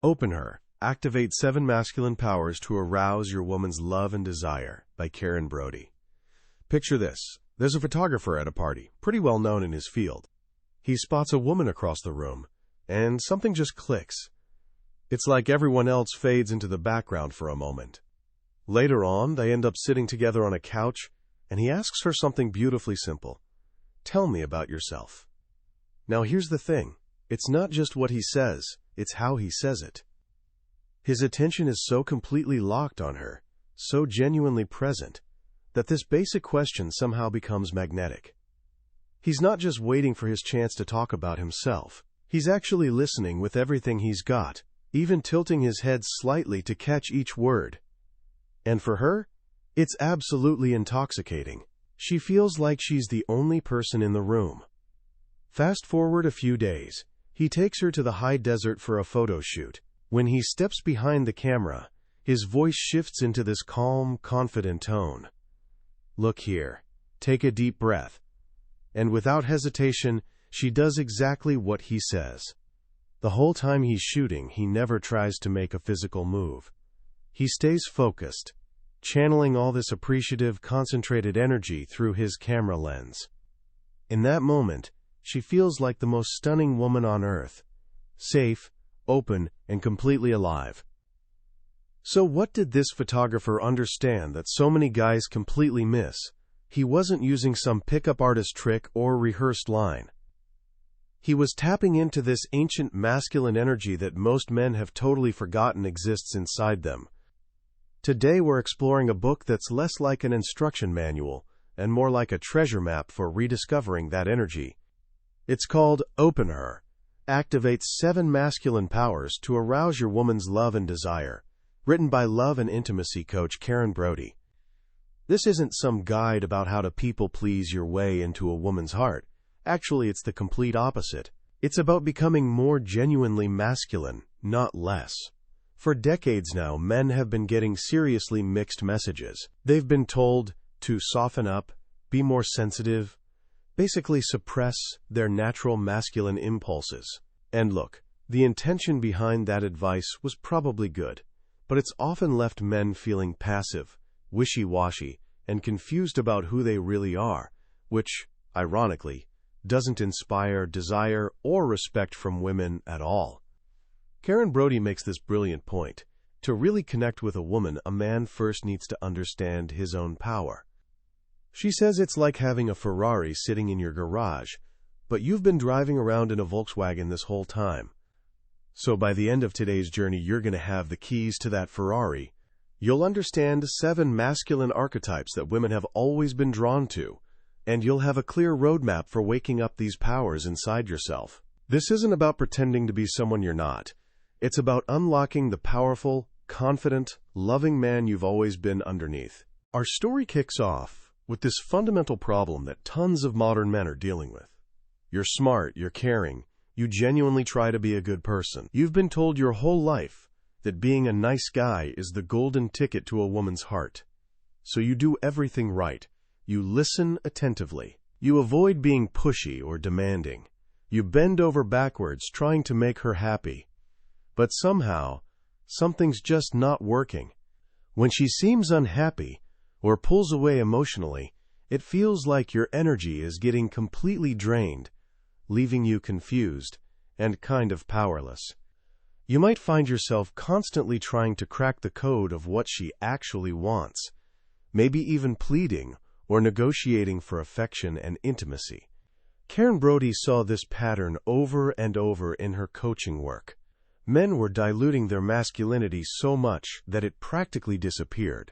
Open Her. Activate 7 Masculine Powers to Arouse Your Woman's Love and Desire by Karen Brody. Picture this. There's a photographer at a party, pretty well known in his field. He spots a woman across the room, and something just clicks. It's like everyone else fades into the background for a moment. Later on, they end up sitting together on a couch, and he asks her something beautifully simple. Tell me about yourself. Now here's the thing. It's not just what he says, it's how he says it. His attention is so completely locked on her, so genuinely present, that this basic question somehow becomes magnetic. He's not just waiting for his chance to talk about himself. He's actually listening with everything he's got, even tilting his head slightly to catch each word. And for her, it's absolutely intoxicating. She feels like she's the only person in the room. Fast forward a few days. He takes her to the high desert for a photo shoot. When he steps behind the camera, his voice shifts into this calm, confident tone. Look here. Take a deep breath. And without hesitation, she does exactly what he says. The whole time he's shooting, he never tries to make a physical move. He stays focused, channeling all this appreciative, concentrated energy through his camera lens. In that moment, she feels like the most stunning woman on earth. Safe, open, and completely alive. So what did this photographer understand that so many guys completely miss? He wasn't using some pickup artist trick or rehearsed line. He was tapping into this ancient masculine energy that most men have totally forgotten exists inside them. Today we're exploring a book that's less like an instruction manual and more like a treasure map for rediscovering that energy. It's called Open Her. Activate 7 Masculine Powers to Arouse Your Woman's Love and Desire, written by love and intimacy coach Karen Brody. This isn't some guide about how to people-please your way into a woman's heart. Actually, it's the complete opposite. It's about becoming more genuinely masculine, not less. For decades now, men have been getting seriously mixed messages. They've been told to soften up, be more sensitive, basically suppress their natural masculine impulses. And look, the intention behind that advice was probably good, but it's often left men feeling passive, wishy-washy, and confused about who they really are, which, ironically, doesn't inspire desire or respect from women at all. Karen Brody makes this brilliant point. To really connect with a woman, a man first needs to understand his own power. She says it's like having a Ferrari sitting in your garage, but you've been driving around in a Volkswagen this whole time. So by the end of today's journey, you're going to have the keys to that Ferrari. You'll understand 7 masculine archetypes that women have always been drawn to, and you'll have a clear roadmap for waking up these powers inside yourself. This isn't about pretending to be someone you're not. It's about unlocking the powerful, confident, loving man you've always been underneath. Our story kicks off with this fundamental problem that tons of modern men are dealing with. You're smart, you're caring, you genuinely try to be a good person. You've been told your whole life that being a nice guy is the golden ticket to a woman's heart. So you do everything right. You listen attentively. You avoid being pushy or demanding. You bend over backwards trying to make her happy. But somehow, something's just not working. When she seems unhappy or pulls away emotionally, it feels like your energy is getting completely drained, leaving you confused and kind of powerless. You might find yourself constantly trying to crack the code of what she actually wants, maybe even pleading or negotiating for affection and intimacy. Karen Brody saw this pattern over and over in her coaching work. Men were diluting their masculinity so much that it practically disappeared,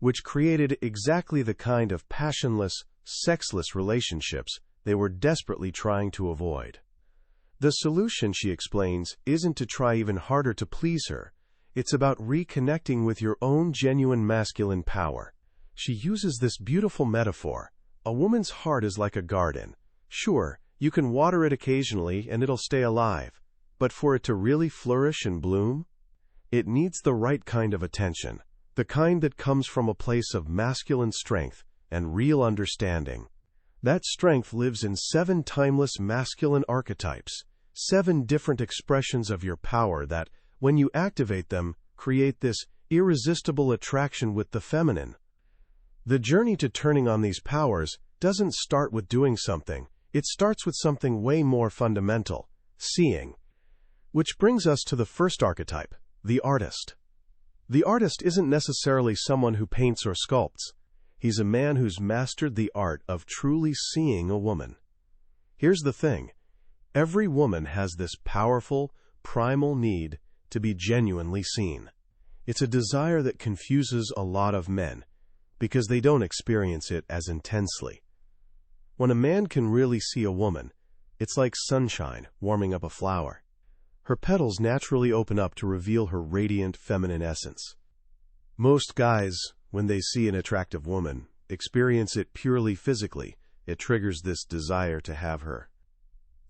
which created exactly the kind of passionless, sexless relationships they were desperately trying to avoid. The solution, she explains, isn't to try even harder to please her. It's about reconnecting with your own genuine masculine power. She uses this beautiful metaphor. A woman's heart is like a garden. Sure, you can water it occasionally and it'll stay alive. But for it to really flourish and bloom, it needs the right kind of attention, the kind that comes from a place of masculine strength and real understanding. That strength lives in 7 timeless masculine archetypes, 7 different expressions of your power that, When you activate them, create this irresistible attraction with the feminine. The journey to turning on these powers doesn't start with doing something, it starts with something way more fundamental, seeing. Which brings us to the first archetype, the artist. The artist isn't necessarily someone who paints or sculpts. He's a man who's mastered the art of truly seeing a woman. Here's the thing. Every woman has this powerful, primal need to be genuinely seen. It's a desire that confuses a lot of men, because they don't experience it as intensely. When a man can really see a woman, it's like sunshine warming up a flower. Her petals naturally open up to reveal her radiant feminine essence. Most guys, when they see an attractive woman, experience it purely physically. It triggers this desire to have her.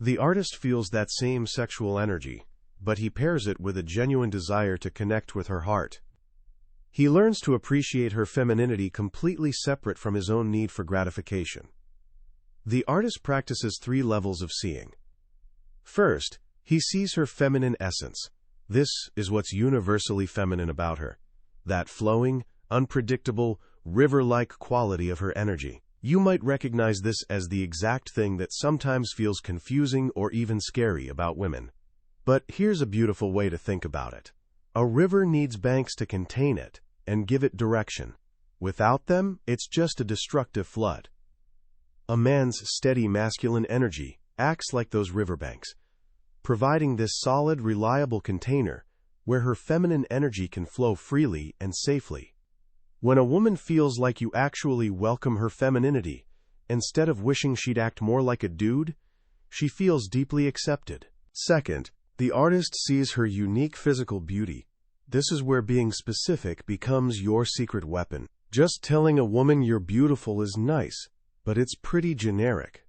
The artist feels that same sexual energy, but he pairs it with a genuine desire to connect with her heart. He learns to appreciate her femininity completely separate from his own need for gratification. The artist practices 3 levels of seeing. First, he sees her feminine essence. This is what's universally feminine about her. That flowing, unpredictable, river-like quality of her energy. You might recognize this as the exact thing that sometimes feels confusing or even scary about women. But here's a beautiful way to think about it. A river needs banks to contain it and give it direction. Without them, it's just a destructive flood. A man's steady masculine energy acts like those riverbanks, providing this solid, reliable container where her feminine energy can flow freely and safely. When a woman feels like you actually welcome her femininity, instead of wishing she'd act more like a dude, she feels deeply accepted. Second, the artist sees her unique physical beauty. This is where being specific becomes your secret weapon. Just telling a woman you're beautiful is nice, but it's pretty generic.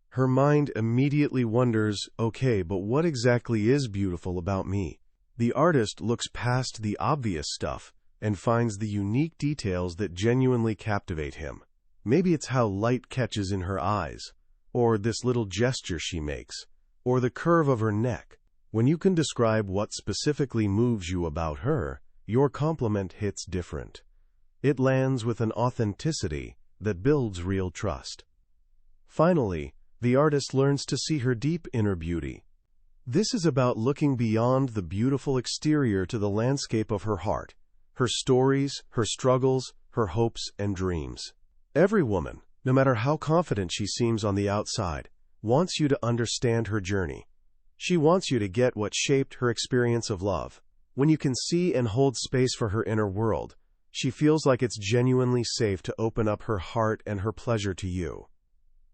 Her mind immediately wonders, okay, but what exactly is beautiful about me? The artist looks past the obvious stuff and finds the unique details that genuinely captivate him. Maybe it's how light catches in her eyes, or this little gesture she makes, or the curve of her neck. When you can describe what specifically moves you about her, your compliment hits different. It lands with an authenticity that builds real trust. Finally, the artist learns to see her deep inner beauty. This is about looking beyond the beautiful exterior to the landscape of her heart, her stories, her struggles, her hopes and dreams. Every woman, no matter how confident she seems on the outside, wants you to understand her journey. She wants you to get what shaped her experience of love. When you can see and hold space for her inner world, she feels like it's genuinely safe to open up her heart and her pleasure to you.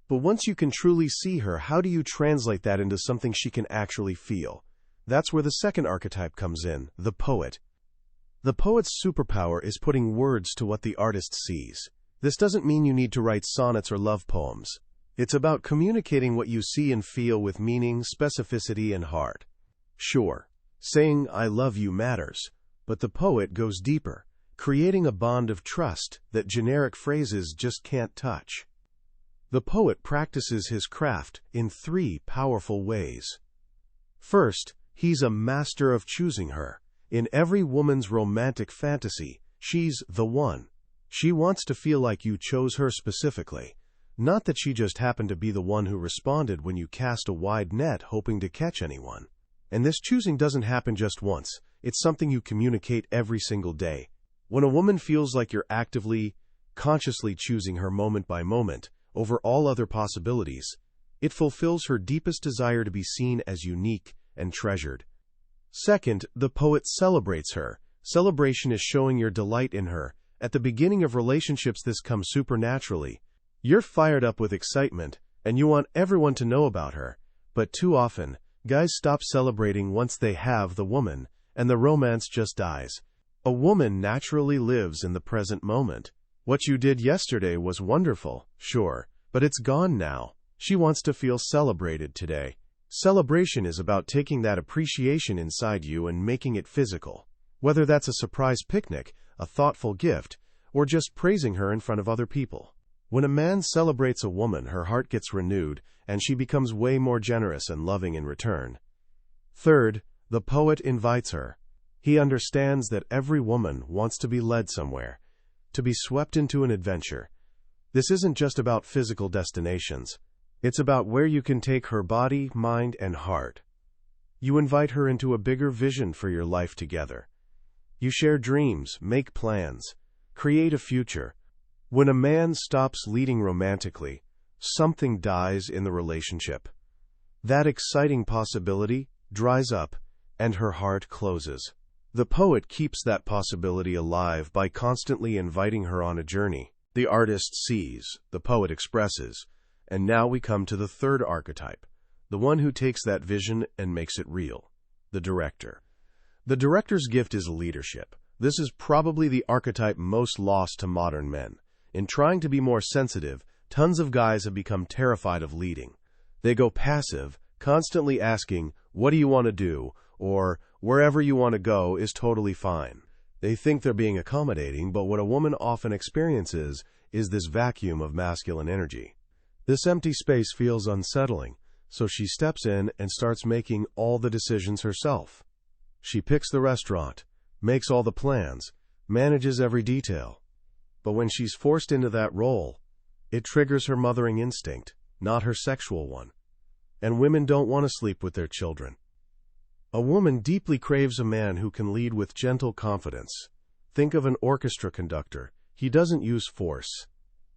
But once you can truly see her, how do you translate that into something she can actually feel? That's where the second archetype comes in, the poet. The poet's superpower is putting words to what the artist sees. This doesn't mean you need to write sonnets or love poems. It's about communicating what you see and feel with meaning, specificity, and heart. Sure, saying "I love you" matters, but the poet goes deeper, creating a bond of trust that generic phrases just can't touch. The poet practices his craft in 3 powerful ways. First, he's a master of choosing her. In every woman's romantic fantasy, she's the one. She wants to feel like you chose her specifically, not that she just happened to be the one who responded when you cast a wide net hoping to catch anyone. And this choosing doesn't happen just once. It's something you communicate every single day. When a woman feels like you're actively, consciously choosing her moment by moment, over all other possibilities, it fulfills her deepest desire to be seen as unique and treasured. Second, the poet celebrates her. Celebration is showing your delight in her. At the beginning of relationships, this comes supernaturally. You're fired up with excitement, and you want everyone to know about her. But too often, guys stop celebrating once they have the woman, and the romance just dies. A woman naturally lives in the present moment. What you did yesterday was wonderful, sure, but it's gone now. She wants to feel celebrated today. Celebration is about taking that appreciation inside you and making it physical. Whether that's a surprise picnic, a thoughtful gift, or just praising her in front of other people. When a man celebrates a woman, her heart gets renewed, and she becomes way more generous and loving in return. Third, the poet invites her. He understands that every woman wants to be led somewhere, to be swept into an adventure. This isn't just about physical destinations. It's about where you can take her body, mind, and heart. You invite her into a bigger vision for your life together. You share dreams, make plans, create a future. When a man stops leading romantically, something dies in the relationship. That exciting possibility dries up, and her heart closes. The poet keeps that possibility alive by constantly inviting her on a journey. The artist sees, the poet expresses, and now we come to the third archetype, the one who takes that vision and makes it real, the director. The director's gift is leadership. This is probably the archetype most lost to modern men. In trying to be more sensitive, tons of guys have become terrified of leading. They go passive, constantly asking, "What do you want to do?" or "Wherever you want to go is totally fine." They think they're being accommodating, but what a woman often experiences is this vacuum of masculine energy. This empty space feels unsettling, so she steps in and starts making all the decisions herself. She picks the restaurant, makes all the plans, manages every detail. But when she's forced into that role, it triggers her mothering instinct, not her sexual one. And women don't want to sleep with their children. A woman deeply craves a man who can lead with gentle confidence. Think of an orchestra conductor. He doesn't use force.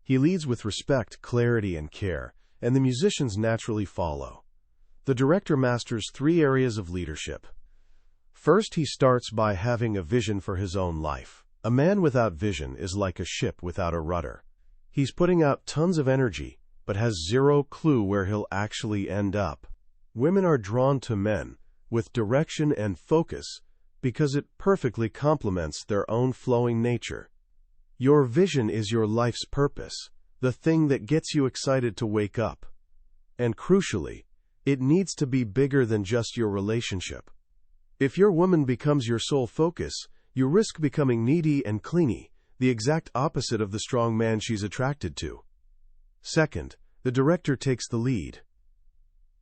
He leads with respect, clarity, and care, and the musicians naturally follow. The director masters 3 areas of leadership. First, he starts by having a vision for his own life. A man without vision is like a ship without a rudder. He's putting out tons of energy, but has zero clue where he'll actually end up. Women are drawn to men with direction and focus because it perfectly complements their own flowing nature. Your vision is your life's purpose, the thing that gets you excited to wake up. And crucially, it needs to be bigger than just your relationship. If your woman becomes your sole focus, you risk becoming needy and clingy, the exact opposite of the strong man she's attracted to. Second, the director takes the lead.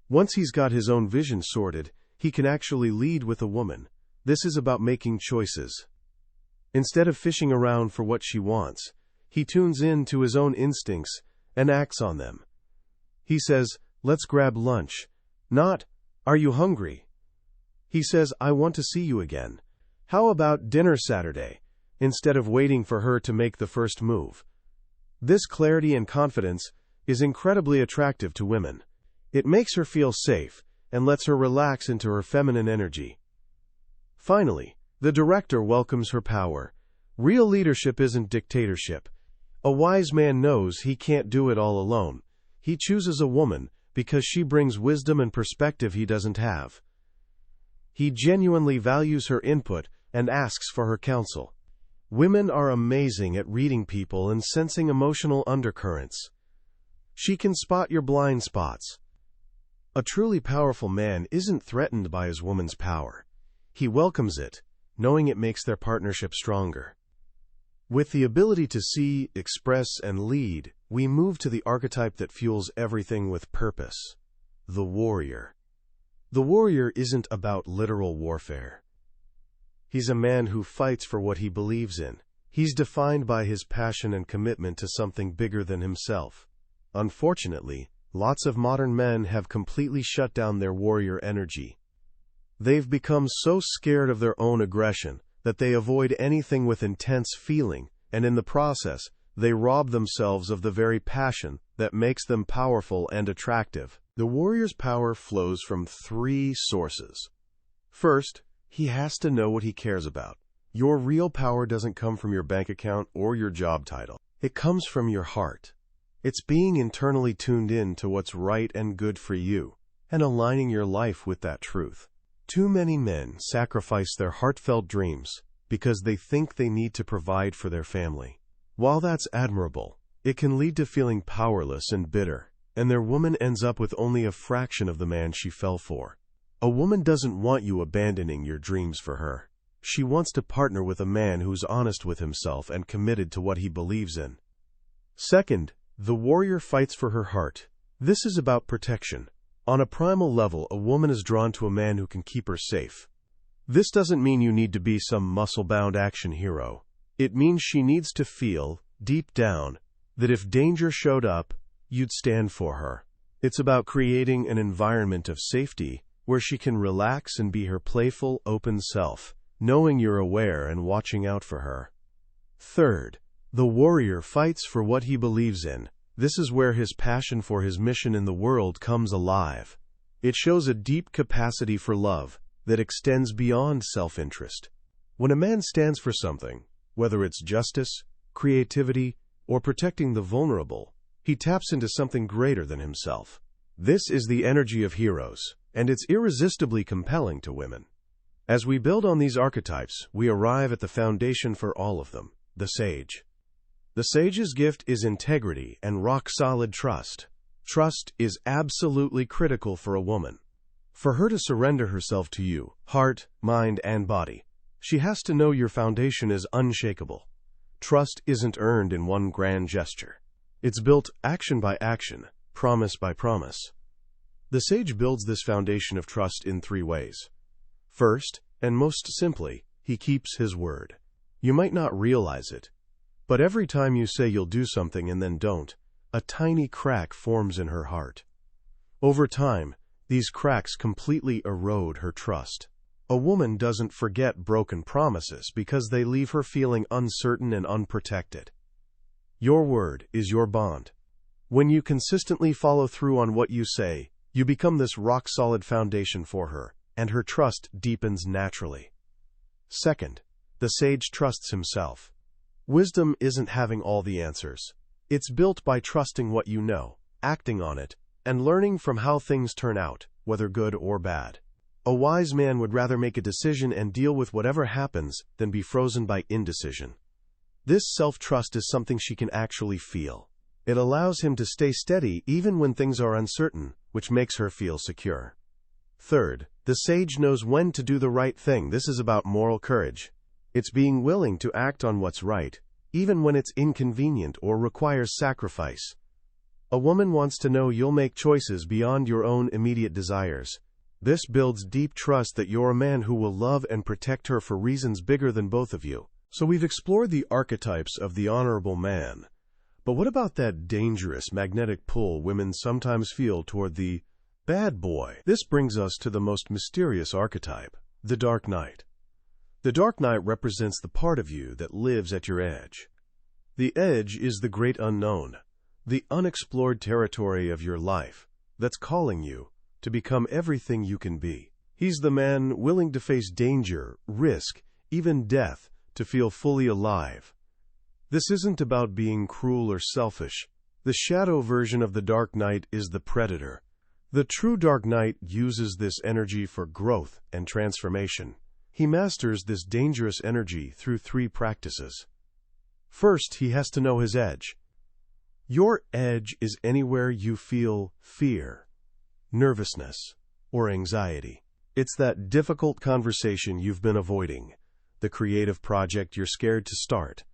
Once he's got his own vision sorted, he can actually lead with a woman. This is about making choices. Instead of fishing around for what she wants, he tunes in to his own instincts and acts on them. He says, "Let's grab lunch." Not, "Are you hungry?" He says, "I want to see you again. How about dinner Saturday?" instead of waiting for her to make the first move. This clarity and confidence is incredibly attractive to women. It makes her feel safe and lets her relax into her feminine energy. Finally, the director welcomes her power. Real leadership isn't dictatorship. A wise man knows he can't do it all alone. He chooses a woman because she brings wisdom and perspective he doesn't have. He genuinely values her input and asks for her counsel. Women are amazing at reading people and sensing emotional undercurrents. She can spot your blind spots. A truly powerful man isn't threatened by his woman's power. He welcomes it, knowing it makes their partnership stronger. With the ability to see, express, and lead, we move to the archetype that fuels everything with purpose: the warrior. The warrior isn't about literal warfare. He's a man who fights for what he believes in. He's defined by his passion and commitment to something bigger than himself. Unfortunately, lots of modern men have completely shut down their warrior energy. They've become so scared of their own aggression that they avoid anything with intense feeling, and in the process, they rob themselves of the very passion that makes them powerful and attractive. The warrior's power flows from 3 sources. First, he has to know what he cares about. Your real power doesn't come from your bank account or your job title. It comes from your heart. It's being internally tuned in to what's right and good for you, and aligning your life with that truth. Too many men sacrifice their heartfelt dreams because they think they need to provide for their family. While that's admirable, it can lead to feeling powerless and bitter, and their woman ends up with only a fraction of the man she fell for. A woman doesn't want you abandoning your dreams for her. She wants to partner with a man who's honest with himself and committed to what he believes in. Second, the warrior fights for her heart. This is about protection. On a primal level, a woman is drawn to a man who can keep her safe. This doesn't mean you need to be some muscle-bound action hero. It means she needs to feel, deep down, that if danger showed up, you'd stand for her. It's about creating an environment of safety where she can relax and be her playful, open self, knowing you're aware and watching out for her. Third, the warrior fights for what he believes in. This is where his passion for his mission in the world comes alive. It shows a deep capacity for love that extends beyond self-interest. When a man stands for something, whether it's justice, creativity, or protecting the vulnerable, he taps into something greater than himself. This is the energy of heroes, and it's irresistibly compelling to women. As we build on these archetypes, we arrive at the foundation for all of them, the sage. The sage's gift is integrity and rock-solid trust. Trust is absolutely critical for a woman. For her to surrender herself to you, heart, mind, and body, she has to know your foundation is unshakable. Trust isn't earned in one grand gesture. It's built action by action, promise by promise. The sage builds this foundation of trust in 3 ways. First, and most simply, he keeps his word. You might not realize it, but every time you say you'll do something and then don't, a tiny crack forms in her heart. Over time, these cracks completely erode her trust. A woman doesn't forget broken promises because they leave her feeling uncertain and unprotected. Your word is your bond. When you consistently follow through on what you say, you become this rock-solid foundation for her, and her trust deepens naturally. Second, the sage trusts himself. Wisdom isn't having all the answers. It's built by trusting what you know, acting on it, and learning from how things turn out, whether good or bad. A wise man would rather make a decision and deal with whatever happens than be frozen by indecision. This self-trust is something she can actually feel. It allows him to stay steady even when things are uncertain, which makes her feel secure. Third, the sage knows when to do the right thing. This is about moral courage. It's being willing to act on what's right, even when it's inconvenient or requires sacrifice. A woman wants to know you'll make choices beyond your own immediate desires. This builds deep trust that you're a man who will love and protect her for reasons bigger than both of you. So we've explored the archetypes of the honorable man. But what about that dangerous magnetic pull women sometimes feel toward the bad boy? This brings us to the most mysterious archetype, the Dark Knight. The Dark Knight represents the part of you that lives at your edge. The edge is the great unknown, the unexplored territory of your life that's calling you to become everything you can be. He's the man willing to face danger, risk, even death, to feel fully alive. This isn't about being cruel or selfish. The shadow version of the Dark Knight is the predator. The true Dark Knight uses this energy for growth and transformation. He masters this dangerous energy through 3 practices. First, he has to know his edge. Your edge is anywhere you feel fear, nervousness, or anxiety. It's that difficult conversation you've been avoiding, the creative project you're scared to start,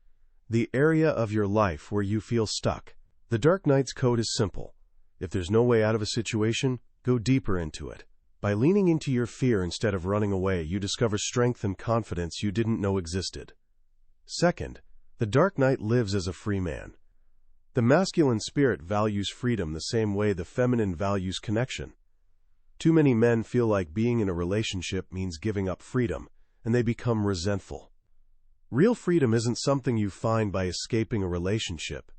the area of your life where you feel stuck. The Dark Knight's code is simple. If there's no way out of a situation, go deeper into it. By leaning into your fear instead of running away, you discover strength and confidence you didn't know existed. Second, the Dark Knight lives as a free man. The masculine spirit values freedom the same way the feminine values connection. Too many men feel like being in a relationship means giving up freedom, and they become resentful. Real freedom isn't something you find by escaping a relationship.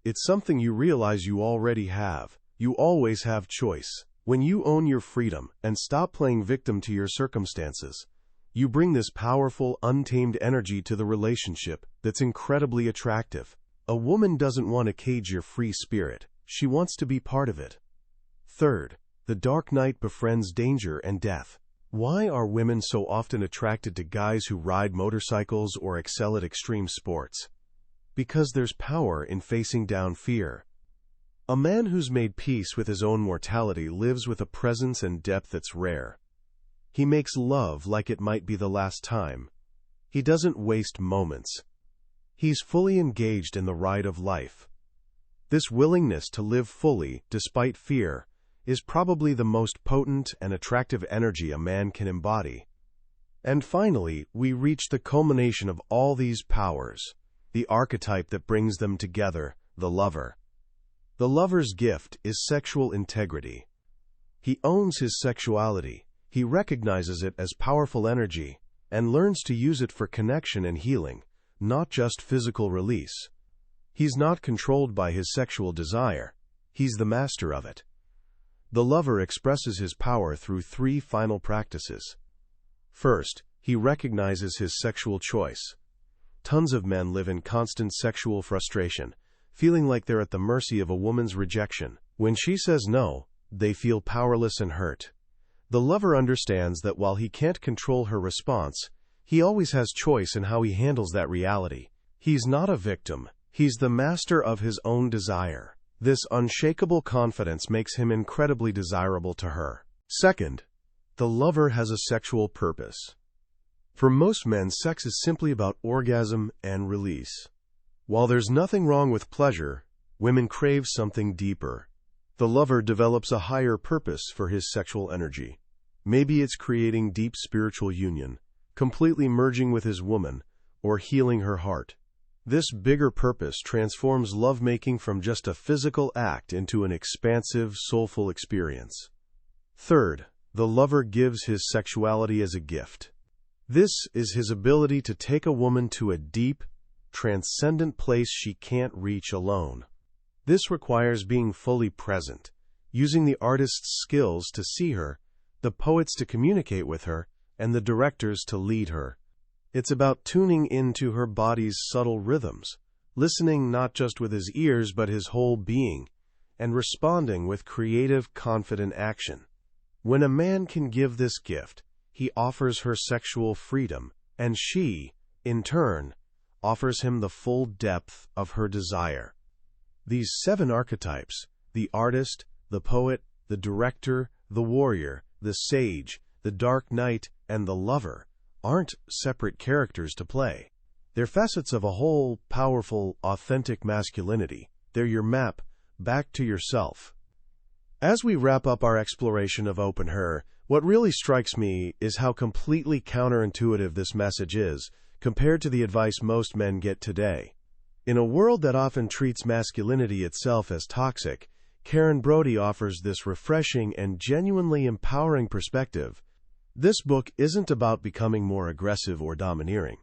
It's something you realize you already have. You always have choice. When you own your freedom and stop playing victim to your circumstances, you bring this powerful, untamed energy to the relationship that's incredibly attractive. A woman doesn't want to cage your free spirit. She wants to be part of it. Third, the Dark Knight befriends danger and death. Why are women so often attracted to guys who ride motorcycles or excel at extreme sports? Because there's power in facing down fear. A man who's made peace with his own mortality lives with a presence and depth that's rare. He makes love like it might be the last time. He doesn't waste moments. He's fully engaged in the ride of life. This willingness to live fully, despite fear, is probably the most potent and attractive energy a man can embody. And finally, we reach the culmination of all these powers, the archetype that brings them together, the lover. The lover's gift is sexual integrity. He owns his sexuality, he recognizes it as powerful energy, and learns to use it for connection and healing, not just physical release. He's not controlled by his sexual desire, he's the master of it. The lover expresses his power through 3 final practices. First, he recognizes his sexual choice. Tons of men live in constant sexual frustration, feeling like they're at the mercy of a woman's rejection. When she says no, they feel powerless and hurt. The lover understands that while he can't control her response, he always has choice in how he handles that reality. He's not a victim, he's the master of his own desire. This unshakable confidence makes him incredibly desirable to her. Second, the lover has a sexual purpose. For most men, sex is simply about orgasm and release. While there's nothing wrong with pleasure, women crave something deeper. The lover develops a higher purpose for his sexual energy. Maybe it's creating deep spiritual union, completely merging with his woman, or healing her heart. This bigger purpose transforms lovemaking from just a physical act into an expansive, soulful experience. Third, the lover gives his sexuality as a gift. This is his ability to take a woman to a deep, transcendent place she can't reach alone. This requires being fully present, using the artist's skills to see her, the poets to communicate with her, and the directors to lead her. It's about tuning into her body's subtle rhythms, listening not just with his ears but his whole being, and responding with creative, confident action. When a man can give this gift, he offers her sexual freedom, and she, in turn, offers him the full depth of her desire. These 7 archetypes, the artist, the poet, the director, the warrior, the sage, the dark knight, and the lover, aren't separate characters to play. They're facets of a whole, powerful, authentic masculinity. They're your map back to yourself. As we wrap up our exploration of Open Her, what really strikes me is how completely counterintuitive this message is compared to the advice most men get today. In a world that often treats masculinity itself as toxic, Karen Brody offers this refreshing and genuinely empowering perspective. This book isn't about becoming more aggressive or domineering.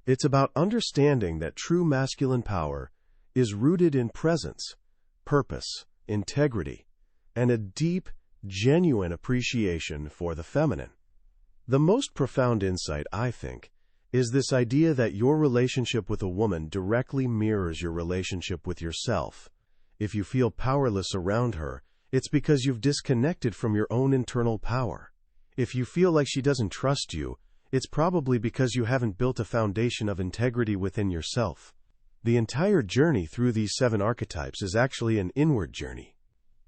It's about understanding that true masculine power is rooted in presence, purpose, integrity, and a deep, genuine appreciation for the feminine. The most profound insight, I think, is this idea that your relationship with a woman directly mirrors your relationship with yourself. If you feel powerless around her, it's because you've disconnected from your own internal power. If you feel like she doesn't trust you, it's probably because you haven't built a foundation of integrity within yourself. The entire journey through these 7 archetypes is actually an inward journey.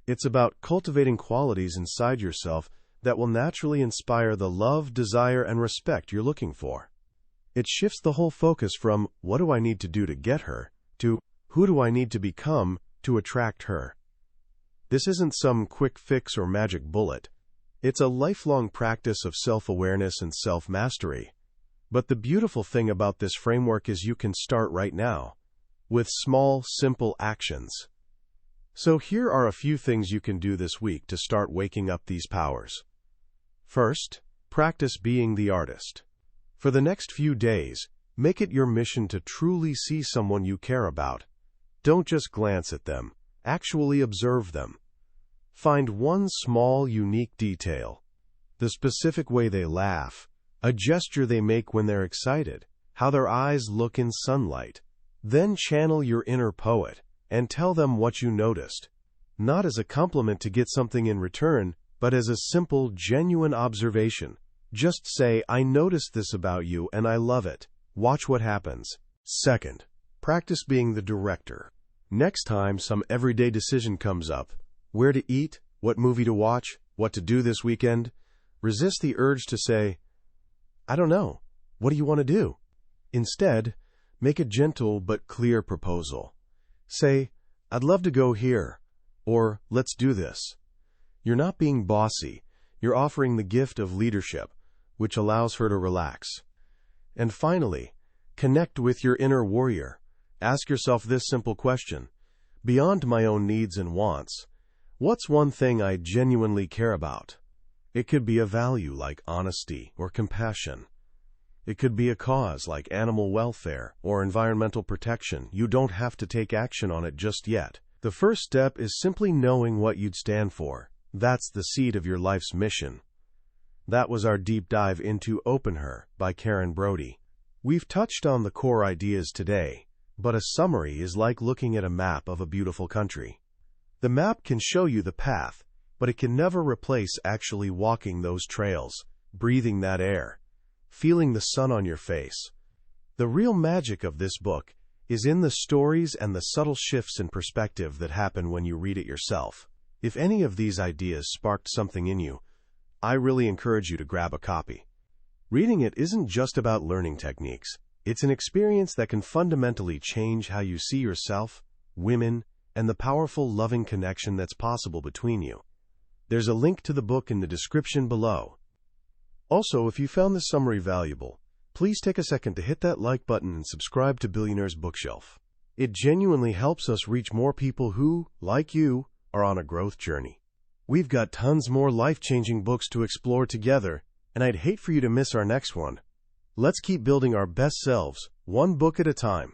It's about cultivating qualities inside yourself that will naturally inspire the love, desire, and respect you're looking for. It shifts the whole focus from, what do I need to do to get her, to, who do I need to become to attract her? This isn't some quick fix or magic bullet. It's a lifelong practice of self-awareness and self-mastery. But the beautiful thing about this framework is you can start right now, with small, simple actions. So here are a few things you can do this week to start waking up these powers. First, practice being the artist. For the next few days, make it your mission to truly see someone you care about. Don't just glance at them, actually observe them. Find one small, unique detail, the specific way they laugh, a gesture they make when they're excited, how their eyes look in sunlight. Then channel your inner poet and tell them what you noticed, not as a compliment to get something in return, but as a simple, genuine observation. Just say, I noticed this about you and I love it. Watch what happens. Second, practice being the director. Next time some everyday decision comes up, where to eat, what movie to watch, what to do this weekend, resist the urge to say, I don't know, what do you want to do? Instead, make a gentle but clear proposal. Say, I'd love to go here, or let's do this. You're not being bossy, you're offering the gift of leadership, which allows her to relax. And finally, connect with your inner warrior. Ask yourself this simple question: beyond my own needs and wants, what's one thing I genuinely care about? It could be a value like honesty or compassion. It could be a cause like animal welfare or environmental protection. You don't have to take action on it just yet. The first step is simply knowing what you'd stand for. That's the seed of your life's mission. That was our deep dive into Open Her by Karen Brody. We've touched on the core ideas today, but a summary is like looking at a map of a beautiful country. The map can show you the path, but it can never replace actually walking those trails, breathing that air, feeling the sun on your face. The real magic of this book is in the stories and the subtle shifts in perspective that happen when you read it yourself. If any of these ideas sparked something in you, I really encourage you to grab a copy. Reading it isn't just about learning techniques. It's an experience that can fundamentally change how you see yourself, women, and the powerful, loving connection that's possible between you. There's a link to the book in the description below. Also, if you found this summary valuable, please take a second to hit that like button and subscribe to Billionaire's Bookshelf. It genuinely helps us reach more people who, like you, are on a growth journey. We've got tons more life-changing books to explore together, and I'd hate for you to miss our next one. Let's keep building our best selves, one book at a time.